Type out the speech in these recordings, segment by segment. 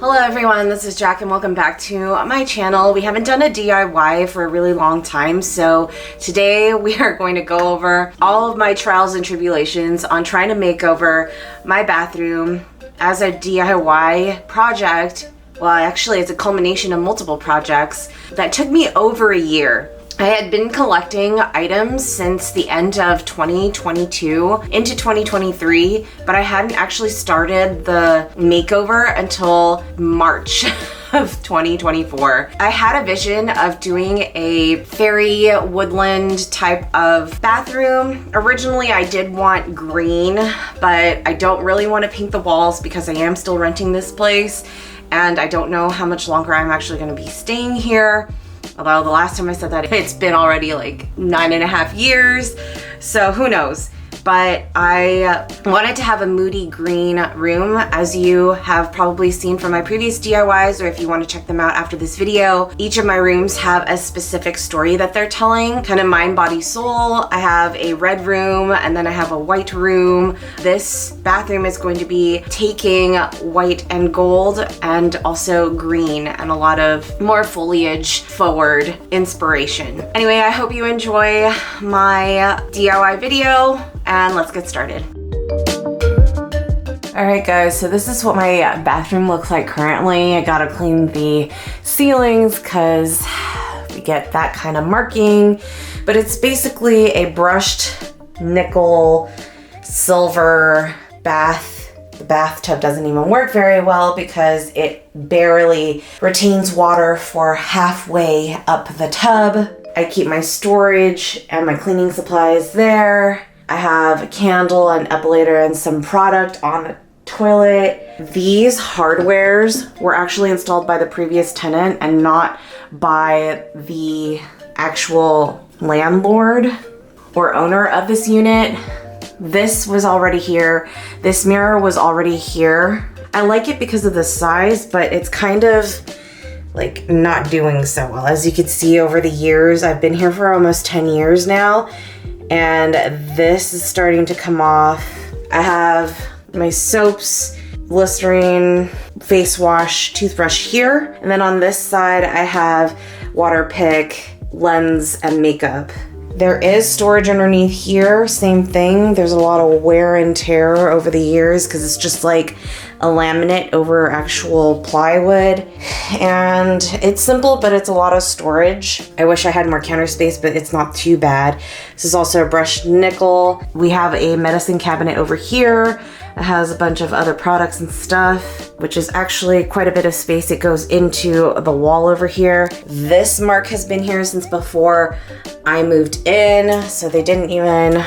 Hello everyone, this is Jack and welcome back to my channel. We haven't done a DIY for a really long time, so today we are going to go over all of my trials and tribulations on trying to make over my bathroom as a DIY project. Well, actually it's a culmination of multiple projects that took me over a year. I had been collecting items since the end of 2022 into 2023, but I hadn't actually started the makeover until March of 2024. I had a vision of doing a fairy woodland type of bathroom. Originally, I did want green, but I don't really want to paint the walls because I am still renting this place, and I don't know how much longer I'm actually going to be staying here. Although the last time I said that, it's been already like 9.5 years, so who knows. But I wanted to have a moody green room, as you have probably seen from my previous DIYs, or if you want to check them out after this video. Each of my rooms have a specific story that they're telling, kind of mind, body, soul. I have a red room and then I have a white room. This bathroom is going to be taking white and gold and also green and a lot of more foliage forward inspiration. Anyway, I hope you enjoy my DIY video. And let's get started. All right guys, so this is what my bathroom looks like currently. I gotta clean the ceilings because we get that kind of marking, but it's basically a brushed nickel silver bath. The bathtub doesn't even work very well because it barely retains water for halfway up the tub. I keep my storage and my cleaning supplies there. I have a candle, an epilator, and some product on the toilet. These hardwares were actually installed by the previous tenant and not by the actual landlord or owner of this unit. This was already here. This mirror was already here. I like it because of the size, but it's kind of like not doing so well. As you can see over the years, I've been here for almost 10 years now, and this is starting to come off. I have my soaps, Listerine, face wash, toothbrush here. And then on this side, I have Waterpik, lens, and makeup. There is storage underneath here, same thing. There's a lot of wear and tear over the years because it's just like a laminate over actual plywood. And it's simple, but it's a lot of storage. I wish I had more counter space, but it's not too bad. This is also a brushed nickel. We have a medicine cabinet over here. It has a bunch of other products and stuff, which is actually quite a bit of space. It goes into the wall over here. This mark has been here since before I moved in, so they didn't even,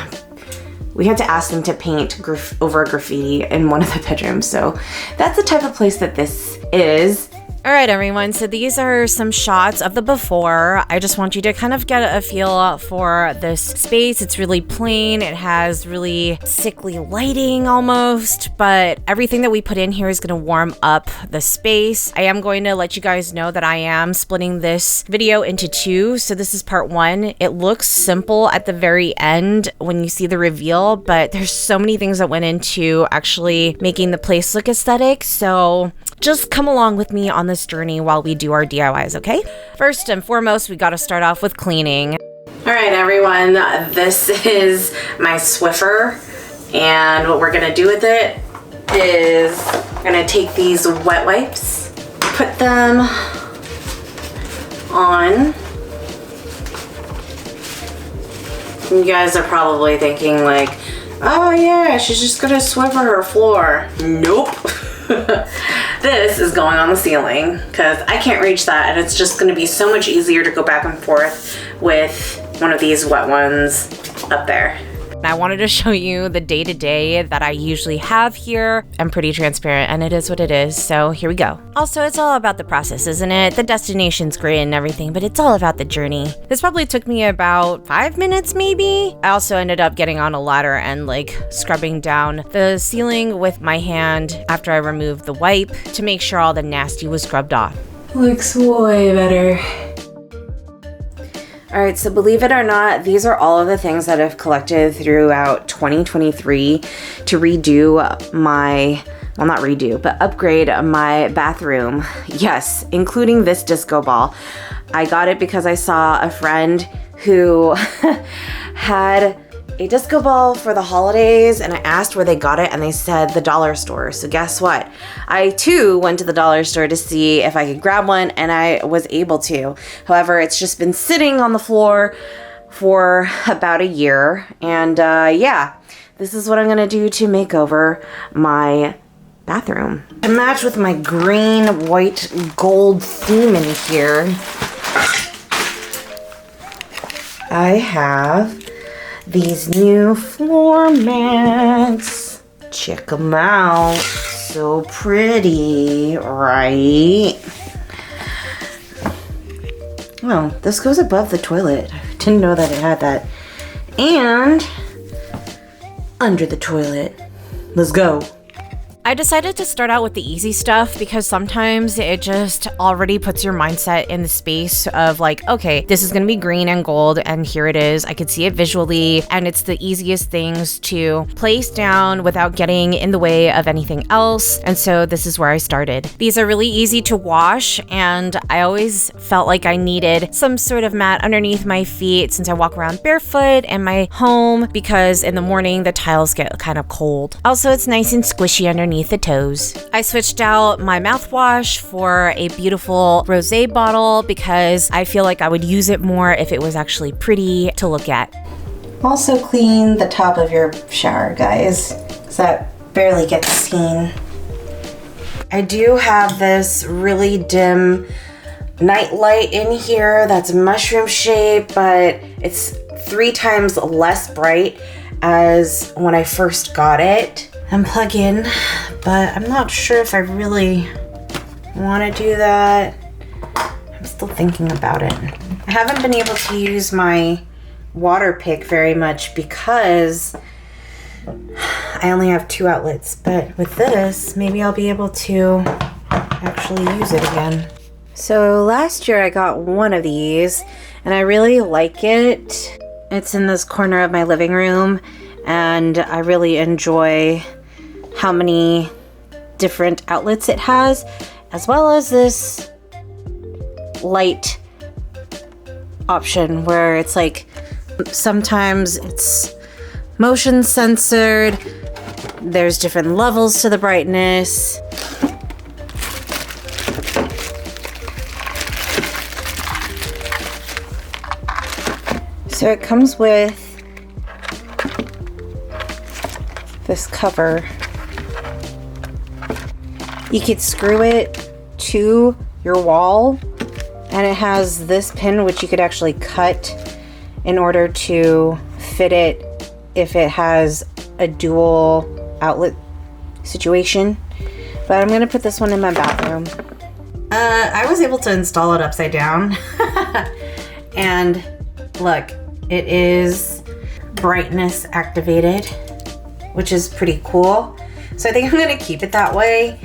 we had to ask them to paint over graffiti in one of the bedrooms. So that's the type of place that this is. All right, everyone, so these are some shots of the before. I just want you to kind of get a feel for this space. It's really plain. It has really sickly lighting almost, but everything that we put in here is going to warm up the space. I am going to let you guys know that I am splitting this video into two. So this is part one. It looks simple at the very end when you see the reveal, but there's so many things that went into actually making the place look aesthetic. So just come along with me on this journey while we do our DIYs, okay? First and foremost, we gotta start off with cleaning. All right, everyone, this is my Swiffer, and what we're gonna do with it is we're gonna take these wet wipes, put them on. You guys are probably thinking like, oh yeah, she's just gonna Swiffer her floor. Nope. This is going on the ceiling because I can't reach that, and it's just going to be so much easier to go back and forth with one of these wet ones up there. I wanted to show you the day-to-day that I usually have here. I'm pretty transparent, and it is what it is, so here we go. Also, it's all about the process, isn't it? The destination's great and everything, but it's all about the journey. This probably took me about 5 minutes, maybe. I also ended up getting on a ladder and like scrubbing down the ceiling with my hand after I removed the wipe to make sure all the nasty was scrubbed off. Looks way better. All right, so believe it or not, these are all of the things that I've collected throughout 2023 to redo my well, not redo, but upgrade my bathroom. Yes, including this disco ball. I got it because I saw a friend who had a disco ball for the holidays, and I asked where they got it, and they said the dollar store. So guess what? I too went to the dollar store to see if I could grab one, and I was able to. However, it's just been sitting on the floor for about a year, and yeah, this is what I'm gonna do to make over my bathroom. To match with my green, white, gold theme in here, I have these new floor mats. Check them out. So pretty, right? Well, this goes above the toilet. I didn't know that it had that. And under the toilet. Let's go. I decided to start out with the easy stuff because sometimes it just already puts your mindset in the space of like, okay, this is gonna be green and gold, and here it is. I could see it visually, and it's the easiest things to place down without getting in the way of anything else. And so this is where I started. These are really easy to wash, and I always felt like I needed some sort of mat underneath my feet since I walk around barefoot in my home, because in the morning the tiles get kind of cold. Also, it's nice and squishy underneath the toes. I switched out my mouthwash for a beautiful rosé bottle because I feel like I would use it more if it was actually pretty to look at. Also clean the top of your shower, guys, because that barely gets seen. I do have this really dim night light in here that's mushroom shaped, but it's 3 times less bright as when I first got it. And plug in, but I'm not sure if I really want to do that. I'm still thinking about it. I haven't been able to use my water pick very much because I only have 2 outlets, but with this, maybe I'll be able to actually use it again. So last year I got one of these and I really like it. It's in this corner of my living room, and I really enjoy how many different outlets it has, as well as this light option where it's like sometimes it's motion censored, there's different levels to the brightness. So it comes with this cover. You could screw it to your wall, and it has this pin which you could actually cut in order to fit it if it has a dual outlet situation. But I'm gonna put this one in my bathroom. I was able to install it upside down. And look, it is brightness activated, which is pretty cool. So I think I'm gonna keep it that way,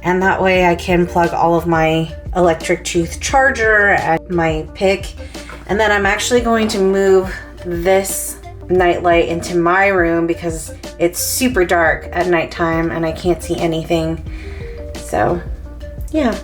and that way I can plug all of my electric tooth charger and my pick. And then I'm actually going to move this nightlight into my room because it's super dark at nighttime and I can't see anything. So yeah.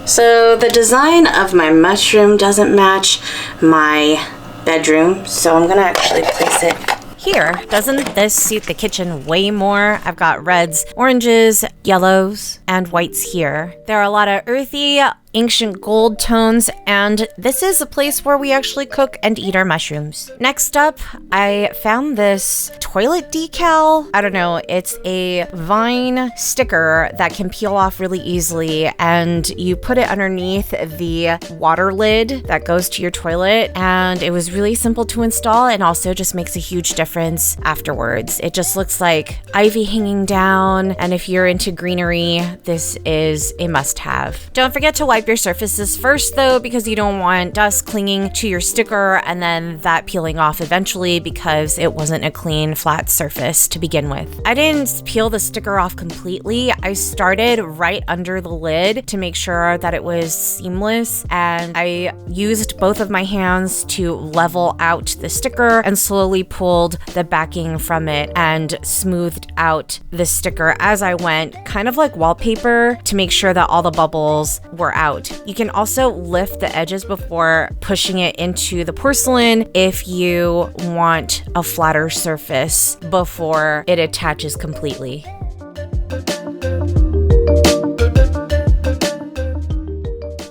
So the design of my mushroom doesn't match my bedroom, so I'm gonna actually place it Here, doesn't this suit the kitchen way more? I've got reds, oranges, yellows, and whites here. There are a lot of earthy, ancient gold tones, and this is a place where we actually cook and eat our mushrooms. Next up, I found this toilet decal. I don't know, it's a vine sticker that can peel off really easily, and you put it underneath the water lid that goes to your toilet, and it was really simple to install and also just makes a huge difference afterwards. It just looks like ivy hanging down, and if you're into greenery, this is a must-have. Don't forget to wipe wipe your surfaces first though, because you don't want dust clinging to your sticker and then that peeling off eventually because it wasn't a clean flat surface to begin with. I didn't peel the sticker off completely. I started right under the lid to make sure that it was seamless, and I used both of my hands to level out the sticker and slowly pulled the backing from it and smoothed out the sticker as I went, kind of like wallpaper, to make sure that all the bubbles were out. You can also lift the edges before pushing it into the porcelain if you want a flatter surface before it attaches completely.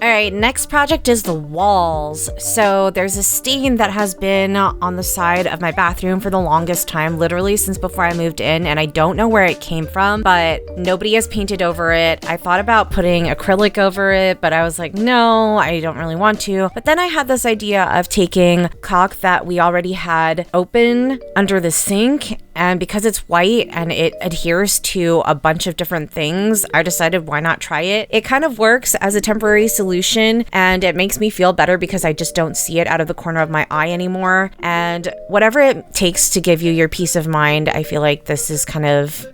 Alright, next project is the walls. So there's a stain that has been on the side of my bathroom for the longest time, literally since before I moved in, and I don't know where it came from, but nobody has painted over it. I thought about putting acrylic over it, but I was like, no, I don't really want to. But then I had this idea of taking caulk that we already had open under the sink, and because it's white and it adheres to a bunch of different things, I decided why not try it. It kind of works as a temporary solution, and it makes me feel better because I just don't see it out of the corner of my eye anymore. And whatever it takes to give you your peace of mind, I feel like this is kind of,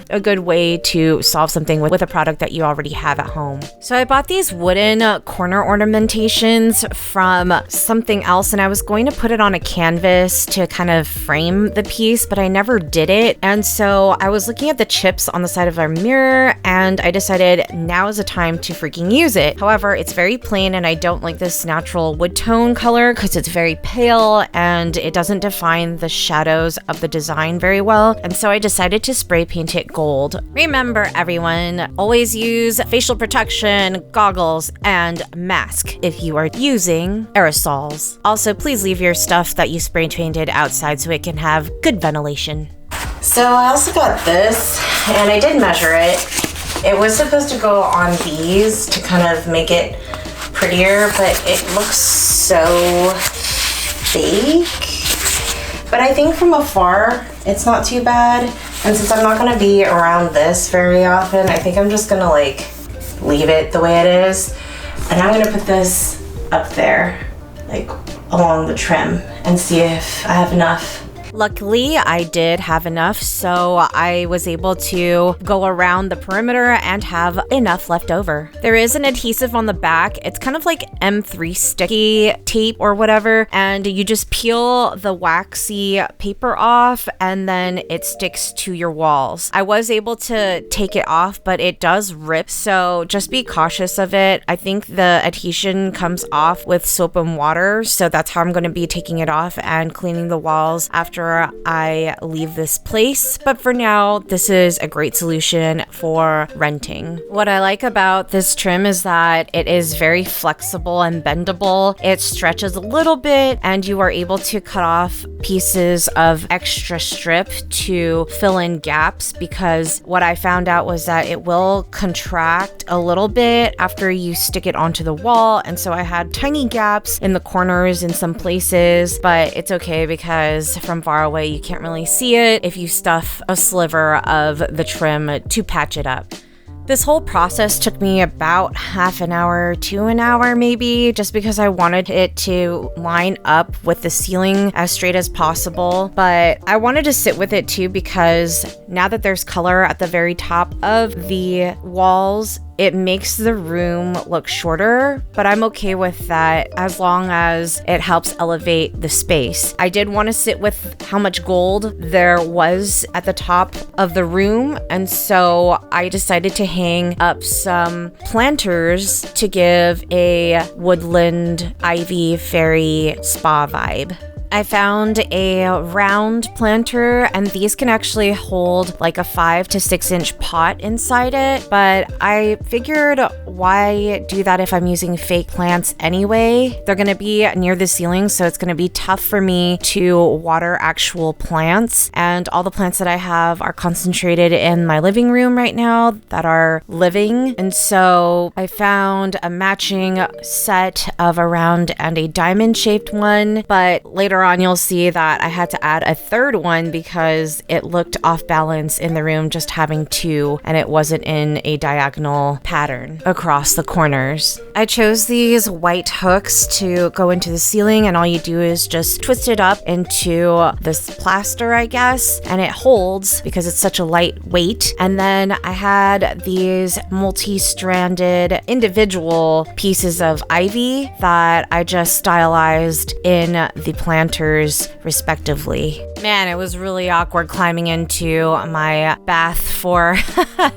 a good way to solve something with a product that you already have at home. So I bought these wooden corner ornamentations from something else, and I was going to put it on a canvas to kind of frame the piece, but I never did it. And so I was looking at the chips on the side of our mirror, and I decided now is the time to freaking use it. However, it's very plain, and I don't like this natural wood tone color because it's very pale and it doesn't define the shadows of the design very well. And so I decided to spray paint it gold. Remember everyone, always use facial protection, goggles, and mask if you are using aerosols. Also, please leave your stuff that you spray painted outside so it can have good ventilation. So I also got this, and I did measure it. It was supposed to go on these to kind of make it prettier, but it looks so fake. But I think from afar, it's not too bad. And since I'm not gonna be around this very often, I think I'm just gonna leave it the way it is. And I'm gonna put this up there, along the trim, and see if I have enough. Luckily, I did have enough, so I was able to go around the perimeter and have enough left over. There is an adhesive on the back. It's kind of like M3 sticky tape or whatever, and you just peel the waxy paper off and then it sticks to your walls. I was able to take it off, but it does rip, so just be cautious of it. I think the adhesion comes off with soap and water, so that's how I'm going to be taking it off and cleaning the walls after I leave this place. But for now, this is a great solution for renting. What I like about this trim is that it is very flexible and bendable. It stretches a little bit and you are able to cut off pieces of extra strip to fill in gaps, because what I found out was that it will contract a little bit after you stick it onto the wall. And so I had tiny gaps in the corners in some places, but it's okay because from far away you can't really see it if you stuff a sliver of the trim to patch it up. This whole process took me about half an hour to an hour maybe, just because I wanted it to line up with the ceiling as straight as possible. But I wanted to sit with it too, because now that there's color at the very top of the walls, it makes the room look shorter, but I'm okay with that as long as it helps elevate the space. I did want to sit with how much gold there was at the top of the room, and so I decided to hang up some planters to give a woodland ivy fairy spa vibe. I found a round planter, and these can actually hold like a 5 to 6 inch pot inside it, but I figured why do that if I'm using fake plants anyway? They're gonna be near the ceiling, so it's gonna be tough for me to water actual plants, and all the plants that I have are concentrated in my living room right now that are living. And so I found a matching set of a round and a diamond shaped one, but later later on, you'll see that I had to add a third one because it looked off balance in the room just having two, and it wasn't in a diagonal pattern across the corners. I chose these white hooks to go into the ceiling, and all you do is just twist it up into this plaster, I guess, and it holds because it's such a light weight. And then I had these multi-stranded individual pieces of ivy that I just stylized in the planters respectively. Man, it was really awkward climbing into my bath for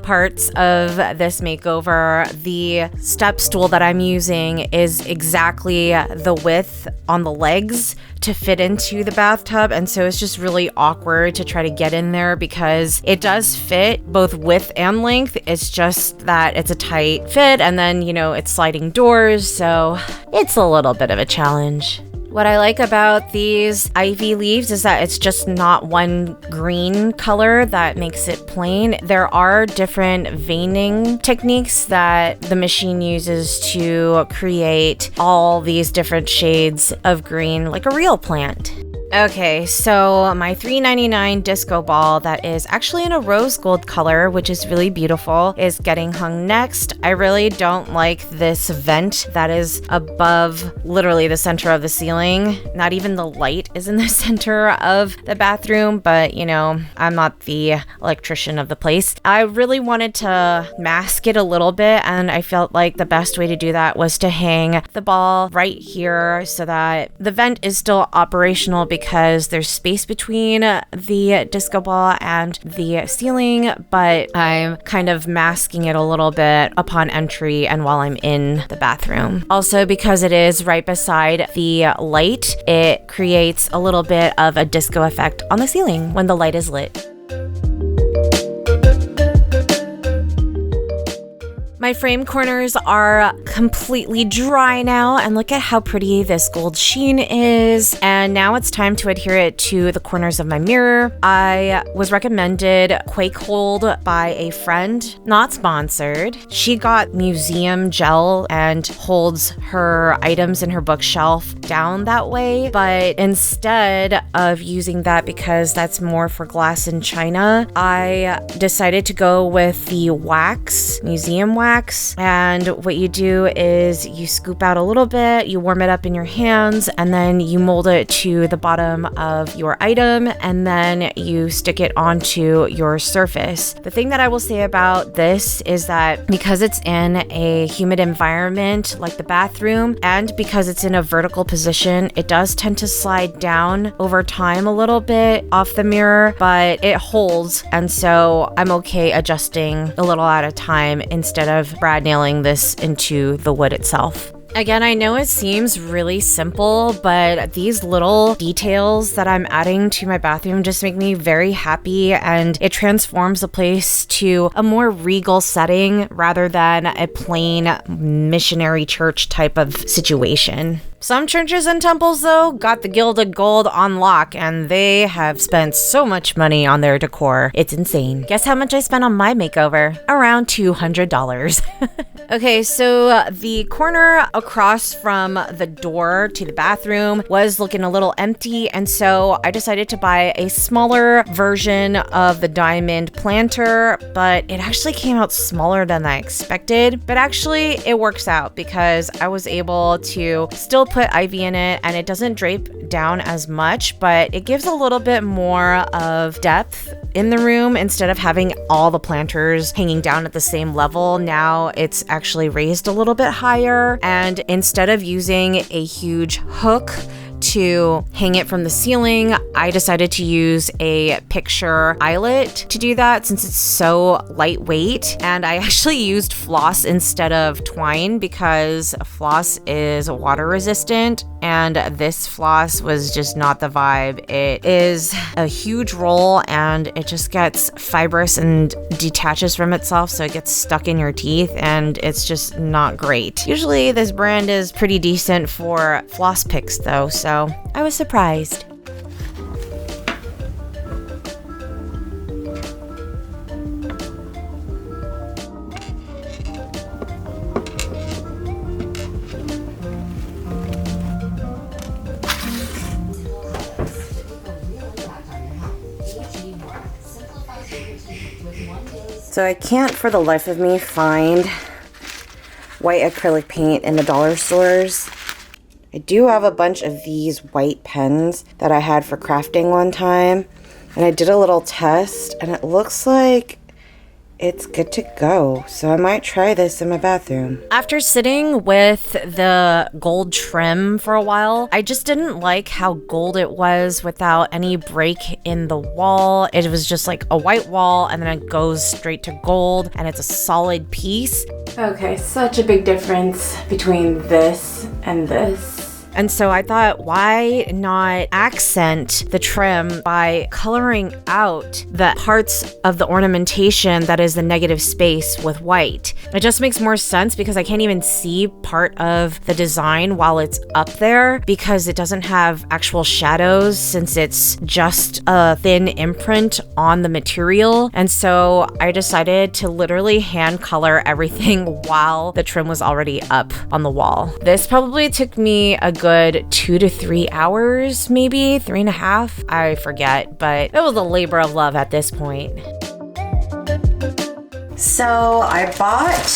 parts of this makeover. The step stool that I'm using is exactly the width on the legs to fit into the bathtub, and so it's just really awkward to try to get in there because it does fit both width and length. It's just that it's a tight fit, and then, you know, it's sliding doors, so it's a little bit of a challenge. What I like about these ivy leaves is that it's just not one green color that makes it plain. There are different veining techniques that the machine uses to create all these different shades of green like a real plant. Okay, so my $3.99 disco ball that is actually in a rose gold color, which is really beautiful, is getting hung next. I really don't like this vent that is above literally the center of the ceiling. Not even the light is in the center of the bathroom, but you know, I'm not the electrician of the place. I really wanted to mask it a little bit, and I felt like the best way to do that was to hang the ball right here so that the vent is still operational because there's space between the disco ball and the ceiling, but I'm kind of masking it a little bit upon entry and while I'm in the bathroom. Also, because it is right beside the light, it creates a little bit of a disco effect on the ceiling when the light is lit. My frame corners are completely dry now, and look at how pretty this gold sheen is. And now it's time to adhere it to the corners of my mirror. I was recommended Quake Hold by a friend, not sponsored. She got museum gel and holds her items in her bookshelf down that way, but instead of using that because that's more for glass and china, I decided to go with the wax, museum wax. And what you do is you scoop out a little bit, you warm it up in your hands, and then you mold it to the bottom of your item, and then you stick it onto your surface. The thing that I will say about this is that because it's in a humid environment like the bathroom, and because it's in a vertical position, it does tend to slide down over time a little bit off the mirror, but it holds, and so I'm okay adjusting a little at a time instead of brad nailing this into the wood itself. Again, I know it seems really simple, but these little details that I'm adding to my bathroom just make me very happy, and it transforms the place to a more regal setting rather than a plain missionary church type of situation. Some churches and temples, though, got the gilded gold on lock, and they have spent so much money on their decor. It's insane. Guess how much I spent on my makeover? Around $200. Okay, so the corner across from the door to the bathroom was looking a little empty, and so I decided to buy a smaller version of the diamond planter, but it actually came out smaller than I expected. But actually, it works out because I was able to still put ivy in it, and it doesn't drape down as much, but it gives a little bit more of depth in the room. Instead of having all the planters hanging down at the same level, now it's actually raised a little bit higher, and instead of using a huge hook to hang it from the ceiling, I decided to use a picture eyelet to do that since it's so lightweight. And I actually used floss instead of twine because floss is water resistant, and this floss was just not the vibe. It is a huge roll, and it just gets fibrous and detaches from itself, so it gets stuck in your teeth, and it's just not great. Usually this brand is pretty decent for floss picks though, so I was surprised. So I can't for the life of me find white acrylic paint in the dollar stores. I do have a bunch of these white pens that I had for crafting one time, and I did a little test and it looks like it's good to go. So I might try this in my bathroom. After sitting with the gold trim for a while, I just didn't like how gold it was without any break in the wall. It was just like a white wall and then it goes straight to gold and it's a solid piece. Okay, such a big difference between this and this. And so I thought, why not accent the trim by coloring out the parts of the ornamentation that is the negative space with white? It just makes more sense because I can't even see part of the design while it's up there because it doesn't have actual shadows since it's just a thin imprint on the material. And so I decided to literally hand color everything while the trim was already up on the wall. This probably took me a good 2 to 3 hours, maybe 3.5. I forget, but it was a labor of love at this point. So I bought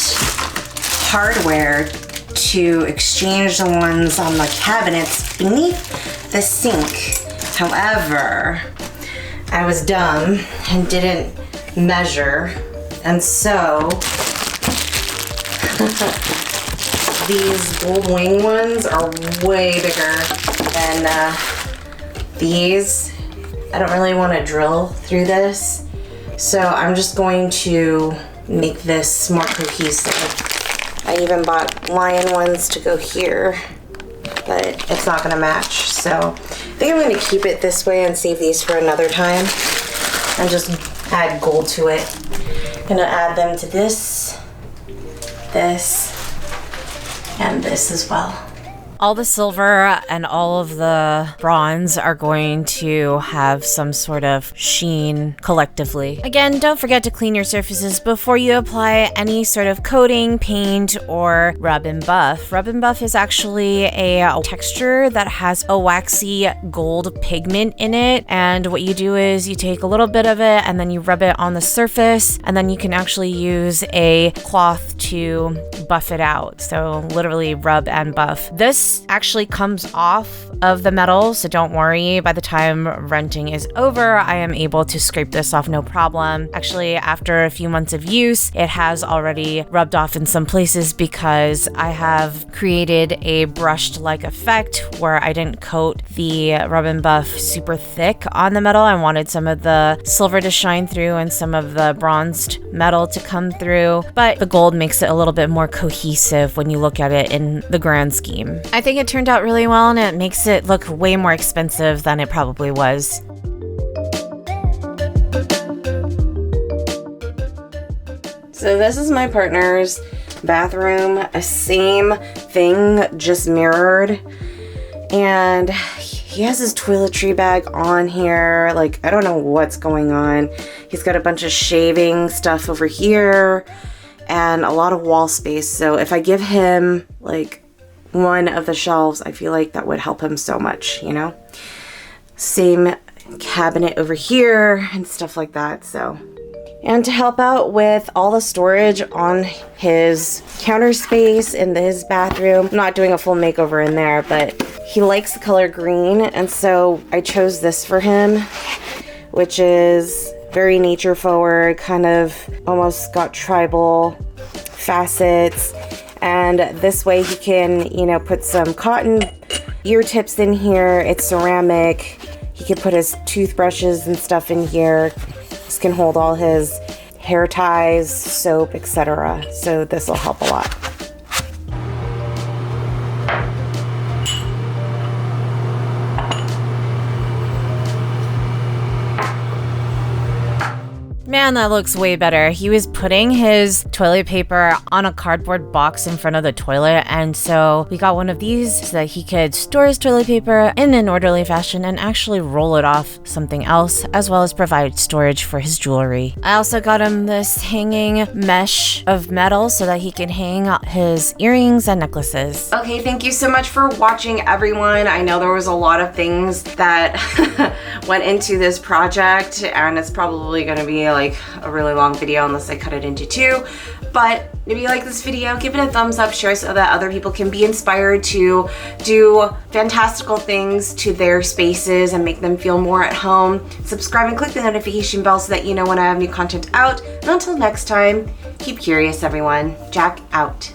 hardware to exchange the ones on the cabinets beneath the sink. However, I was dumb and didn't measure, and so these gold wing ones are way bigger than these. I don't really want to drill through this, so I'm just going to make this more cohesive. I even bought lion ones to go here, but it's not going to match, so I think I'm going to keep it this way and save these for another time and just add gold to it. I'm going to add them to this, and this as well. All the silver and all of the bronze are going to have some sort of sheen collectively. Again, don't forget to clean your surfaces before you apply any sort of coating, paint, or rub and buff. Rub and buff is actually a texture that has a waxy gold pigment in it, and what you do is you take a little bit of it and then you rub it on the surface, and then you can actually use a cloth to buff it out. So literally rub and buff. This actually comes off of the metal, so don't worry. By the time renting is over, I am able to scrape this off no problem. Actually, after a few months of use, it has already rubbed off in some places because I have created a brushed-like effect where I didn't coat the rub and buff super thick on the metal. I wanted some of the silver to shine through and some of the bronzed metal to come through, but the gold makes it a little bit more cohesive when you look at it in the grand scheme. I think it turned out really well, and it makes it look way more expensive than it probably was. So this is my partner's bathroom, a same thing, just mirrored. And he has his toiletry bag on here. Like, I don't know what's going on. He's got a bunch of shaving stuff over here and a lot of wall space. So if I give him like one of the shelves, I feel like that would help him so much, you know? Same cabinet over here and stuff like that, so. And to help out with all the storage on his counter space in his bathroom, I'm not doing a full makeover in there, but he likes the color green, and so I chose this for him, which is very nature forward, kind of almost got tribal facets. And this way he can, you know, put some cotton ear tips in here. It's ceramic. He can put his toothbrushes and stuff in here. This can hold all his hair ties, soap, etc. So this will help a lot. Man, that looks way better. He was putting his toilet paper on a cardboard box in front of the toilet, and so we got one of these so that he could store his toilet paper in an orderly fashion and actually roll it off something else, as well as provide storage for his jewelry. I also got him this hanging mesh of metal so that he can hang his earrings and necklaces. Okay, thank you so much for watching, everyone. I know there was a lot of things that went into this project, and it's probably going to be like a really long video unless I cut it into two. But if you like this video, give it a thumbs up, share so that other people can be inspired to do fantastical things to their spaces and make them feel more at home. Subscribe and click the notification bell so that you know when I have new content out. And until next time, keep curious, everyone. Jack out.